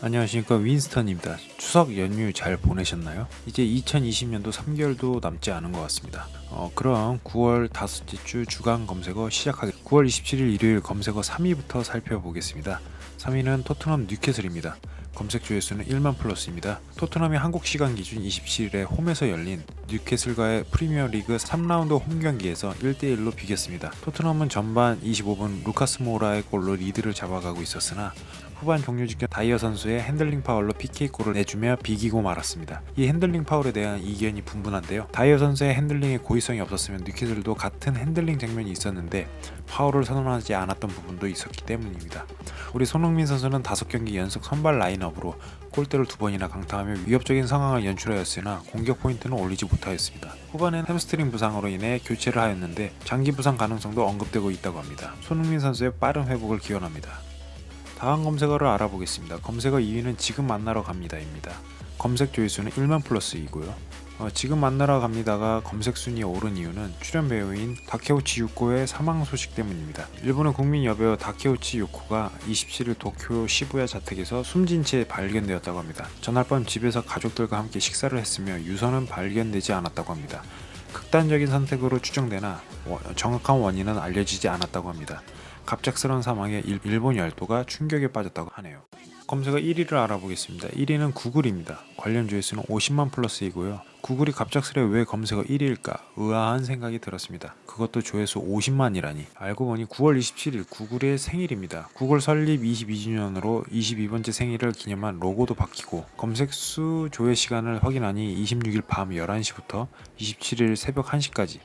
안녕하십니까, 윈스턴입니다. 추석 연휴 잘 보내셨나요? 이제 2020년도 3개월도 남지 않은 것 같습니다. 그럼 9월 다섯째 주 주간 검색어 시작하겠습니다. 9월 27일 일요일 검색어 3위부터 살펴보겠습니다. 3위는 토트넘 뉴캐슬입니다. 검색 조회수는 1만 플러스입니다. 토트넘이 한국 시간 기준 27일에 홈에서 열린 뉴캐슬과의 프리미어리그 3라운드 홈 경기에서 1대1로 비겼습니다. 토트넘은 전반 25분 루카스 모라의 골로 리드를 잡아가고 있었으나 후반 종료 직전 다이어 선수의 핸들링 파울로 PK골을 내주며 비기고 말았습니다. 이 핸들링 파울에 대한 이견이 분분한데요. 다이어 선수의 핸들링에 고의성이 없었으면 뉴캐슬도 같은 핸들링 장면이 있었는데 파울을 선언하지 않았던 부분도 있었기 때문입니다. 우리 손흥민 선수는 5경기 연속 선발 라인업으로 골대를 2번이나 강타하며 위협적인 상황을 연출하였으나 공격 포인트는 올리지 못하였습니다. 후반엔 햄스트링 부상으로 인해 교체를 하였는데 장기 부상 가능성도 언급되고 있다고 합니다. 손흥민 선수의 빠른 회복을 기원합니다. 다음 검색어를 알아보겠습니다. 검색어 2위는 지금 만나러 갑니다입니다. 검색 조회수는 1만 플러스이고요. 지금 만나러 갑니다가 검색 순위에 오른 이유는 출연 배우인 다케우치 유코의 사망 소식 때문입니다. 일본의 국민 여배우 다케우치 유코가 27일 도쿄 시부야 자택에서 숨진 채 발견되었다고 합니다. 전날 밤 집에서 가족들과 함께 식사를 했으며 유서는 발견되지 않았다고 합니다. 극단적인 선택으로 추정되나 정확한 원인은 알려지지 않았다고 합니다. 갑작스러운 사망에 일본 열도가 충격에 빠졌다고 하네요. 검색어 1위를 알아보겠습니다. 1위는 구글입니다. 관련 조회수는 50만 플러스이고요. 구글이 갑작스레 왜 검색어 1위일까 의아한 생각이 들었습니다. 그것도 조회수 50만이라니. 알고 보니 9월 27일 구글의 생일입니다. 구글 설립 22주년으로 22번째 생일을 기념한 로고도 바뀌고 검색수 조회 시간을 확인하니 26일 밤 11시부터 27일 새벽 1시까지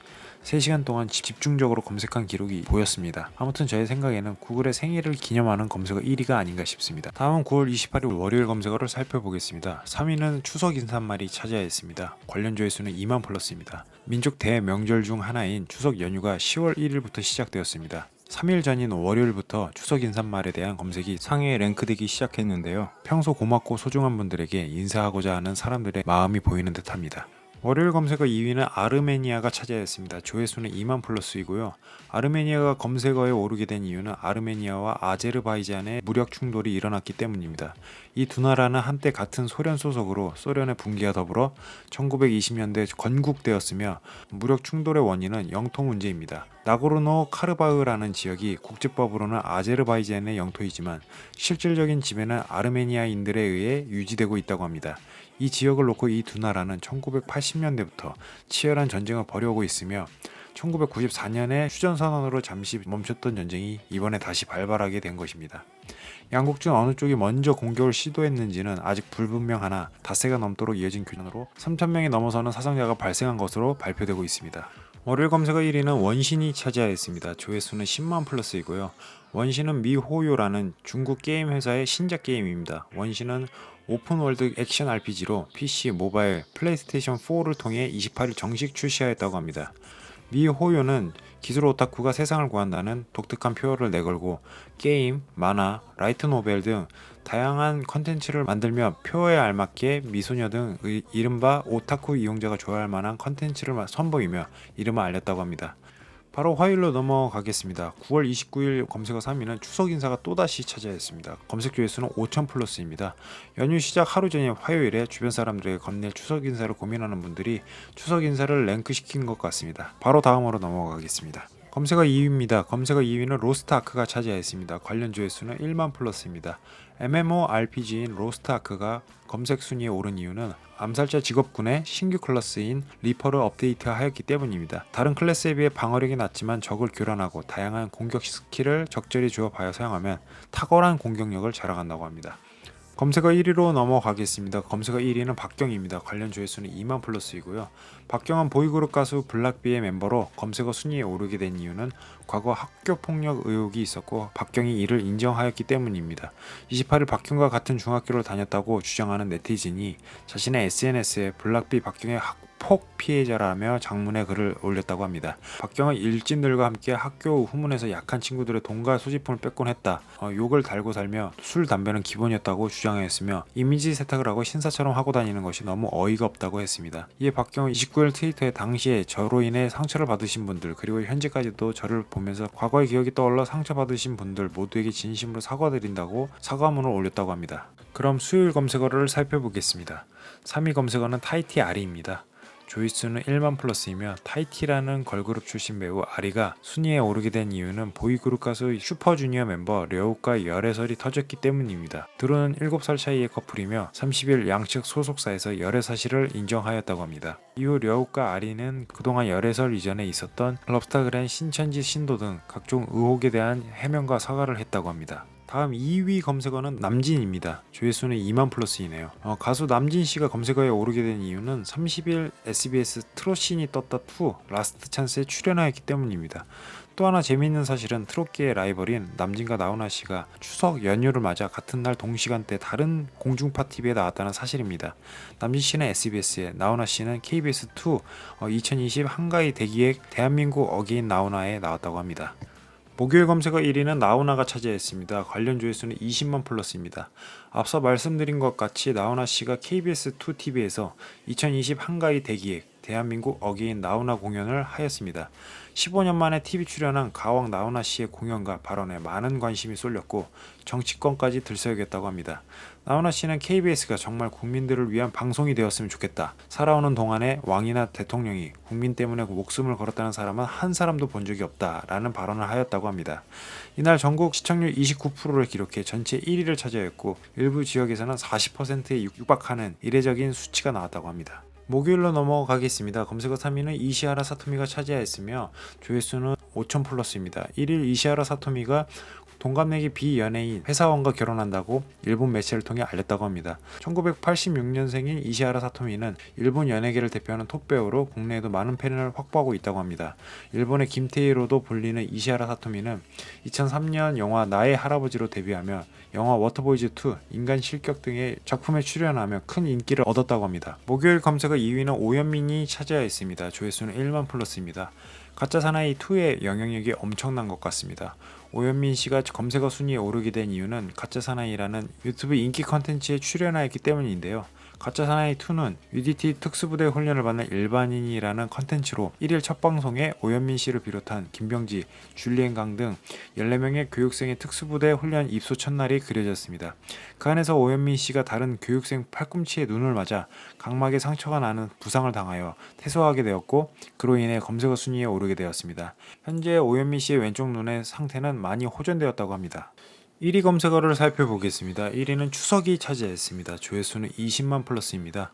3시간 동안 집중적으로 검색한 기록이 보였습니다. 아무튼 저의 생각에는 구글의 생일을 기념하는 검색어 1위가 아닌가 싶습니다. 다음은 9월 28일 월요일 검색어를 살펴보겠습니다. 3위는 추석 인사말이 차지하였습니다. 관련 조회수는 2만 플러스입니다. 민족 대명절 중 하나인 추석 연휴가 10월 1일부터 시작되었습니다. 3일 전인 월요일부터 추석 인사말에 대한 검색이 상위에 랭크되기 시작했는데요. 평소 고맙고 소중한 분들에게 인사하고자 하는 사람들의 마음이 보이는 듯합니다. 월요일 검색어 2위는 아르메니아가 차지하였습니다. 조회수는 2만 플러스이고요. 아르메니아가 검색어에 오르게 된 이유는 아르메니아와 아제르바이잔의 무력 충돌이 일어났기 때문입니다. 이 두 나라는 한때 같은 소련 소속으로 소련의 붕괴와 더불어 1920년대 건국되었으며 무력 충돌의 원인은 영토 문제입니다. 나고르노 카르바흐라는 지역이 국제법으로는 아제르바이잔의 영토이지만 실질적인 지배는 아르메니아인들에 의해 유지되고 있다고 합니다. 이 지역을 놓고 이 두 나라는 1980년대부터 치열한 전쟁을 벌여오고 있으며 1994년에 휴전선언으로 잠시 멈췄던 전쟁이 이번에 다시 발발하게 된 것입니다. 양국 중 어느 쪽이 먼저 공격을 시도했는지는 아직 불분명하나 닷새가 넘도록 이어진 교전으로 3,000명이 넘어서는 사상자가 발생한 것으로 발표되고 있습니다. 월요일 검색어 1위는 원신이 차지하였습니다. 조회수는 10만 플러스이고요. 원신은 미호요라는 중국 게임 회사의 신작 게임입니다. 원신은 오픈월드 액션 RPG로 PC, 모바일, 플레이스테이션 4를 통해 28일 정식 출시하였다고 합니다. 미호요는 기술 오타쿠가 세상을 구한다는 독특한 표어를 내걸고 게임, 만화, 라이트 노벨 등 다양한 컨텐츠를 만들며 표어에 알맞게 미소녀 등 이른바 오타쿠 이용자가 좋아할 만한 컨텐츠를 선보이며 이름을 알렸다고 합니다. 바로 화요일로 넘어가겠습니다. 9월 29일 검색어 3위는 추석 인사가 또다시 차지하였습니다. 검색 조회수는 5,000 플러스입니다. 연휴 시작 하루 전인 화요일에 주변 사람들에게 건넬 추석 인사를 고민하는 분들이 추석 인사를 랭크시킨 것 같습니다. 바로 다음으로 넘어가겠습니다. 검색어 2위입니다. 검색어 2위는 로스트 아크가 차지하였습니다. 관련 조회수는 1만 플러스입니다. MMORPG인 로스트 아크가 검색 순위에 오른 이유는 암살자 직업군의 신규 클래스인 리퍼를 업데이트하였기 때문입니다. 다른 클래스에 비해 방어력이 낮지만 적을 교란하고 다양한 공격 스킬을 적절히 조합하여 사용하면 탁월한 공격력을 자랑한다고 합니다. 검색어 1위로 넘어가겠습니다. 검색어 1위는 박경입니다. 관련 조회수는 2만 플러스이고요. 박경은 보이그룹 가수 블락비의 멤버로 검색어 순위에 오르게 된 이유는 과거 학교폭력 의혹이 있었고 박경이 이를 인정하였기 때문입니다. 28일 박경과 같은 중학교를 다녔다고 주장하는 네티즌이 자신의 SNS에 블락비 박경의 폭 피해자라며 장문의 글을 올렸다고 합니다. 박경은 일진들과 함께 학교 후문에서 약한 친구들의 돈과 소지품을 뺏곤 했다. 욕을 달고 살며 술 담배는 기본이었다고 주장하였으며 이미지 세탁을 하고 신사처럼 하고 다니는 것이 너무 어이가 없다고 했습니다. 이에 박경은 29일 트위터에 당시에 저로 인해 상처를 받으신 분들 그리고 현재까지도 저를 보면서 과거의 기억이 떠올라 상처받으신 분들 모두에게 진심으로 사과드린다고 사과문을 올렸다고 합니다. 그럼 수요일 검색어를 살펴보겠습니다. 3위 검색어는 타이티 아리입니다. 조회수는 1만 플러스이며 타이티라는 걸그룹 출신 배우 아리가 순위에 오르게 된 이유는 보이그룹 가수 슈퍼주니어 멤버 려욱과 열애설이 터졌기 때문입니다. 둘은 7살 차이의 커플이며 30일 양측 소속사에서 열애 사실을 인정하였다고 합니다. 이후 려욱과 아리는 그동안 열애설 이전에 있었던 럽스타그램 신천지 신도 등 각종 의혹에 대한 해명과 사과를 했다고 합니다. 다음 2위 검색어는 남진입니다. 조회수는 2만 플러스이네요. 가수 남진씨가 검색어에 오르게 된 이유는 30일 SBS 트롯신이 떴다 2 라스트 찬스에 출연하였기 때문입니다. 또 하나 재미있는 사실은 트롯계의 라이벌인 남진과 나훈아씨가 추석 연휴를 맞아 같은 날 동시간대 다른 공중파 TV에 나왔다는 사실입니다. 남진씨는 SBS에, 나훈아씨는 KBS2 2020 한가위 대기획 대한민국 어게인 나훈아에 나왔다고 합니다. 목요일 검색어 1위는 나훈아가 차지했습니다. 관련 조회수는 20만 플러스입니다. 앞서 말씀드린 것 같이 나훈아씨가 KBS2 TV에서 2020 한가위 대기획 대한민국 어게인 나훈아 공연을 하였습니다. 15년 만에 TV 출연한 가왕 나훈아씨의 공연과 발언에 많은 관심이 쏠렸고 정치권까지 들썩였다고 합니다. 나훈아씨는 KBS가 정말 국민들을 위한 방송이 되었으면 좋겠다. 살아오는 동안에 왕이나 대통령이 국민 때문에 목숨을 걸었다는 사람은 한 사람도 본 적이 없다 라는 발언을 하였다고 합니다. 이날 전국 시청률 29%를 기록해 전체 1위를 차지하였고 일부 지역에서는 40%에 육박하는 이례적인 수치가 나왔다고 합니다. 목요일로 넘어가겠습니다. 검색어 3위는 이시하라 사토미가 차지하였으며 조회수는 5천 플러스입니다. 1일 이시하라 사토미가 동갑내기 비연예인 회사원과 결혼한다고 일본 매체를 통해 알렸다고 합니다. 1986년생인 이시하라 사토미는 일본 연예계를 대표하는 톱배우로 국내에도 많은 팬을 확보하고 있다고 합니다. 일본의 김태희로도 불리는 이시하라 사토미는 2003년 영화 나의 할아버지로 데뷔하며 영화 워터보이즈2, 인간 실격 등의 작품에 출연하며 큰 인기를 얻었다고 합니다. 목요일 검색어 2위는 오현민이 차지하였습니다. 조회수는 1만 플러스입니다. 가짜 사나이 2의 영향력이 엄청난 것 같습니다. 오현민 씨가 검색어 순위에 오르게 된 이유는 가짜 사나이라는 유튜브 인기 컨텐츠에 출연하였기 때문인데요. 가짜 사나이 2는 UDT 특수부대 훈련을 받는 일반인이라는 컨텐츠로 1일 첫 방송에 오현민 씨를 비롯한 김병지, 줄리엔 강 등 14명의 교육생의 특수부대 훈련 입소 첫날이 그려졌습니다. 그 안에서 오현민 씨가 다른 교육생 팔꿈치에 눈을 맞아 각막에 상처가 나는 부상을 당하여 퇴소하게 되었고 그로 인해 검색어 순위에 오르게 되었습니다. 현재 오현민 씨의 왼쪽 눈의 상태는 많이 호전되었다고 합니다. 1위 검색어를 살펴보겠습니다. 1위는 추석이 차지했습니다. 조회수는 20만 플러스입니다.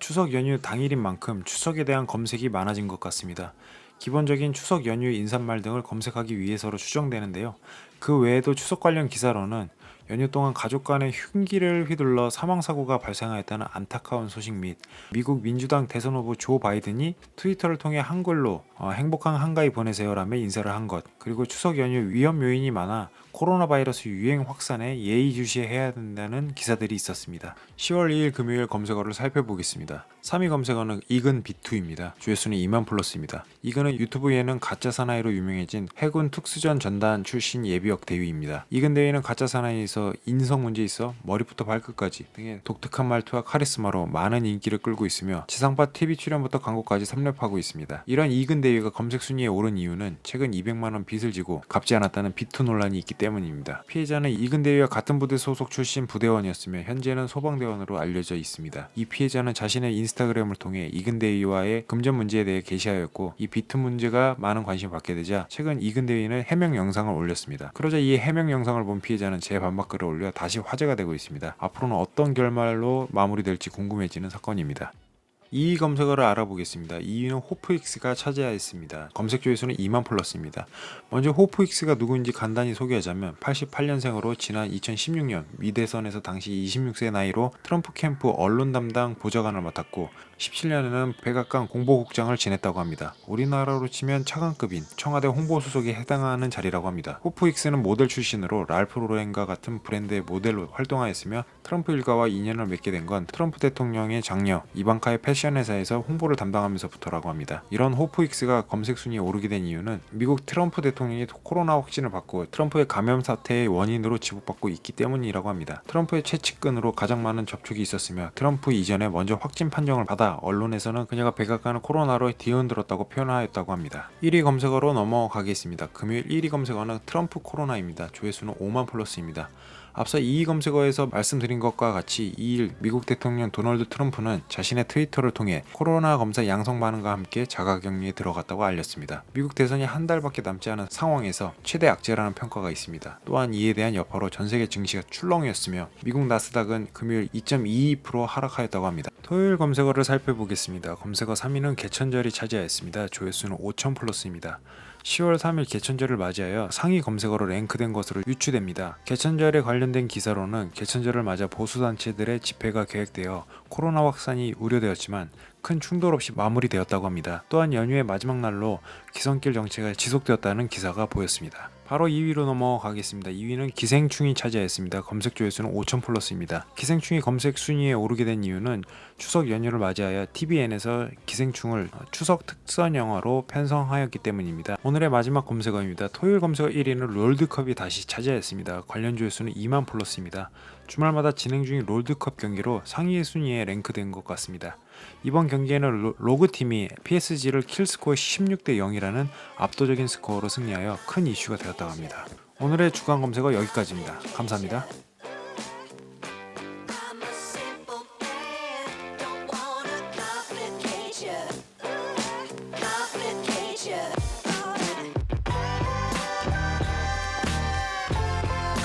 추석 연휴 당일인 만큼 추석에 대한 검색이 많아진 것 같습니다. 기본적인 추석 연휴 인사말 등을 검색하기 위해서로 추정되는데요. 그 외에도 추석 관련 기사로는 연휴 동안 가족 간의 흉기를 휘둘러 사망사고가 발생하였다는 안타까운 소식 및 미국 민주당 대선 후보 조 바이든이 트위터를 통해 한글로 행복한 한가위 보내세요라며 인사를 한 것, 그리고 추석 연휴 위험 요인이 많아 코로나 바이러스 유행 확산에 예의주시해야 된다는 기사들이 있었습니다. 10월 2일 금요일 검색어를 살펴보겠습니다. 3위 검색어는 이근 B2입니다. 조회수는 2만 플러스입니다. 이근은 유튜브 예능 가짜 사나이로 유명해진 해군 특수전 전단 출신 예비역 대위입니다. 이근 대위는 가짜 사나이에서 인성 문제 있어 머리부터 발끝까지 등의 독특한 말투와 카리스마로 많은 인기를 끌고 있으며 지상파 TV 출연부터 광고까지 섭렵하고 있습니다. 이런 이근 대위가 검색 순위에 오른 이유는 최근 200만원 빚을 지고 갚지 않았다는 B2 논란이 있기 때문입니다. 피해자는 이근 대위와 같은 부대 소속 출신 부대원이었으며 현재는 소방대원으로 알려져 있습니다. 이 피해자는 자신의 인스타그램을 통해 이근 대위와의 금전 문제에 대해 게시하였고 이 B2 문제가 많은 관심을 받게 되자 최근 이근 대위는 해명 영상을 올렸습니다. 그러자 이 해명 영상을 본 피해자는 재반박글을 올려 다시 화제가 되고 있습니다. 앞으로는 어떤 결말로 마무리될지 궁금해지는 사건입니다. 2위 검색어를 알아보겠습니다. 2위는 호프익스가 차지하였습니다. 검색 조회수는 2만 플러스입니다. 먼저 호프익스가 누구인지 간단히 소개하자면 88년생으로 지난 2016년 미 대선에서 당시 26세 나이로 트럼프 캠프 언론 담당 보좌관을 맡았고 17년에는 백악관 공보국장을 지냈다고 합니다. 우리나라로 치면 차관급인 청와대 홍보수석에 해당하는 자리라고 합니다. 호프익스는 모델 출신으로 랄프 로렌과 같은 브랜드의 모델로 활동하였으며 트럼프 일가와 인연을 맺게 된 건 트럼프 대통령의 장녀 이방카의 패션 패션 회사에서 홍보를 담당하면서부터라고 합니다. 이런 호프익스가 검색 순위에 오르게 된 이유는 미국 트럼프 대통령이 코로나 확진을 받고 트럼프의 감염 사태의 원인으로 지목받고 있기 때문이라고 합니다. 트럼프의 최측근으로 가장 많은 접촉이 있었으며 트럼프 이전에 먼저 확진 판정을 받아 언론에서는 그녀가 백악관을 코로나로 뒤흔들었다고 표현하였다고 합니다. 1위 검색어로 넘어가겠습니다. 금요일 1위 검색어는 트럼프 코로나입니다. 조회수는 5만 플러스입니다. 앞서 2위 검색어에서 말씀드린 것과 같이 2일 미국 대통령 도널드 트럼프는 자신의 트위터를 통해 코로나 검사 양성 반응과 함께 자가격리에 들어갔다고 알렸습니다. 미국 대선이 한 달밖에 남지 않은 상황에서 최대 악재라는 평가가 있습니다. 또한 이에 대한 여파로 전세계 증시가 출렁이었으며 미국 나스닥은 금요일 2.22% 하락하였다고 합니다. 토요일 검색어를 살펴보겠습니다. 검색어 3위는 개천절이 차지하였습니다. 조회수는 5천 플러스입니다. 10월 3일 개천절을 맞이하여 상위 검색어로 랭크된 것으로 유추됩니다. 개천절에 관련된 기사로는 개천절을 맞아 보수단체들의 집회가 계획되어 코로나 확산이 우려되었지만 큰 충돌 없이 마무리되었다고 합니다. 또한 연휴의 마지막 날로 기성길 정체가 지속되었다는 기사가 보였습니다. 바로 2위로 넘어가겠습니다. 2위는 기생충이 차지하였습니다. 검색 조회수는 5천 플러스입니다. 기생충이 검색 순위에 오르게 된 이유는 추석 연휴를 맞이하여 TVN에서 기생충을 추석 특선 영화로 편성하였기 때문입니다. 오늘의 마지막 검색어입니다. 토요일 검색어 1위는 롤드컵이 다시 차지하였습니다. 관련 조회수는 2만 플러스입니다. 주말마다 진행 중인 롤드컵 경기로 상위 순위에 랭크된 것 같습니다. 이번 경기에는 로그팀이 PSG를 킬스코어 16대 0이라는 압도적인 스코어로 승리하여 큰 이슈가 되었다고 합니다. 오늘의 주간 검색어 여기까지입니다. 감사합니다.